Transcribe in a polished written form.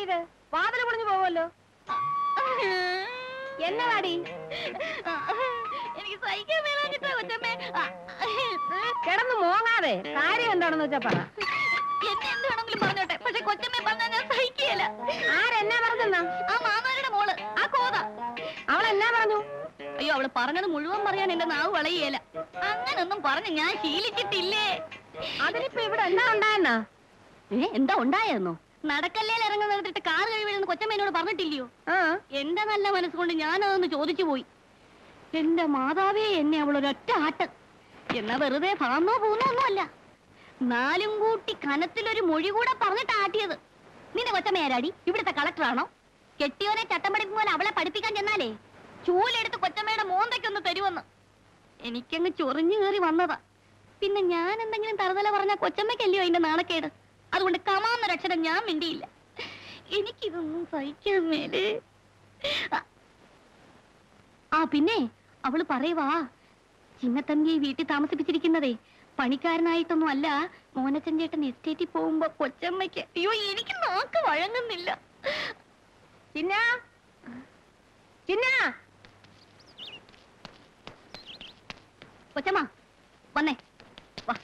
അകത്തേക്ക്, വാതിൽ പൊളിഞ്ഞു പോവല്ലോ. എന്നതാടി? എനിക്ക് സഹിക്കാൻ മേലാഞ്ഞിട്ടാ കൊച്ചമ്മേ. കിടന്ന് മോങ്ങാതെ കാര്യം എന്താണെന്ന് വെച്ചാ പറ. എന്നെ എന്ത് വേണമെങ്കിലും പറഞ്ഞോട്ടെ, പക്ഷെ കൊച്ചമ്മേ പറഞ്ഞാൽ ഞാൻ സഹിക്കുകയില്ല. ആരെന്നാ പറഞ്ഞെന്നാ? ആ മാമാരുടെ മോള്, ആ കോത. അവളെന്നാ പറഞ്ഞു? അയ്യോ, അവള് പറഞ്ഞത് മുഴുവൻ പറയാൻ എന്റെ നാവ് വളയുകയില്ല. അങ്ങനൊന്നും പറഞ്ഞ് ഞാൻ ശീലിച്ചിട്ടില്ലേ. അതിനിപ്പോ ഇവിടെ എന്താ ഉണ്ടായെന്നാ? എന്താ ഉണ്ടായെന്നോ? നടക്കല്ലേൽ ഇറങ്ങുന്ന നിർത്തിട്ട് കാർ കഴിവെന്ന് കൊച്ചമ്മ എന്നോട് പറഞ്ഞിട്ടില്ലയോ? എന്റെ നല്ല മനസ്സുകൊണ്ട് ഞാനതൊന്ന് ചോദിച്ചു പോയി. എന്റെ മാതാവേ, എന്നെ അവളൊരൊറ്റ ആട്ട്. എന്നാ വെറുതെ പറന്നോ പോകുന്നോ ഒന്നുമല്ല, നാലും കൂട്ടി കനത്തിലൊരു മൊഴി കൂടെ പറഞ്ഞിട്ട് ആട്ടിയത്. നിന്റെ കൊച്ചമ്മ ആരാടി? ഇവിടുത്തെ കളക്ടറാണോ? കെട്ടിയോനെ ചട്ടം പഠിപ്പിക്കുമ്പോൾ അവളെ പഠിപ്പിക്കാൻ ചെന്നാലേ ചൂലെടുത്ത് കൊച്ചമ്മയുടെ മോന്തയ്ക്കൊന്ന് തരുമെന്ന് എനിക്കങ്ങ് ചൊറിഞ്ഞു കയറി വന്നതാ. പിന്നെ ഞാൻ എന്തെങ്കിലും തറുതല പറഞ്ഞ കൊച്ചമ്മയ്ക്കല്ലയോ അതിന്റെ നാണക്കേട്. അതുകൊണ്ട് കമാന്നൊരക്ഷരം ഞാൻ മിണ്ടിയില്ല. എനിക്കിതൊന്നും സഹിക്കാൻ മേലേ. ആ പിന്നെ അവള് പറയുവാ, ചിന്നത്തമ്പിയെ വീട്ടിൽ താമസിപ്പിച്ചിരിക്കുന്നതേ പണിക്കാരനായിട്ടൊന്നും അല്ല, മോനച്ചൻ ചേട്ടൻ എസ്റ്റേറ്റിൽ പോകുമ്പോ കൊച്ചമ്മയ്ക്ക്. അയ്യോ, എനിക്ക് നാക്ക് വഴങ്ങുന്നില്ല. ചിന്ന, ചിന്ന, കൊച്ചമ്മ വന്നേ വാ.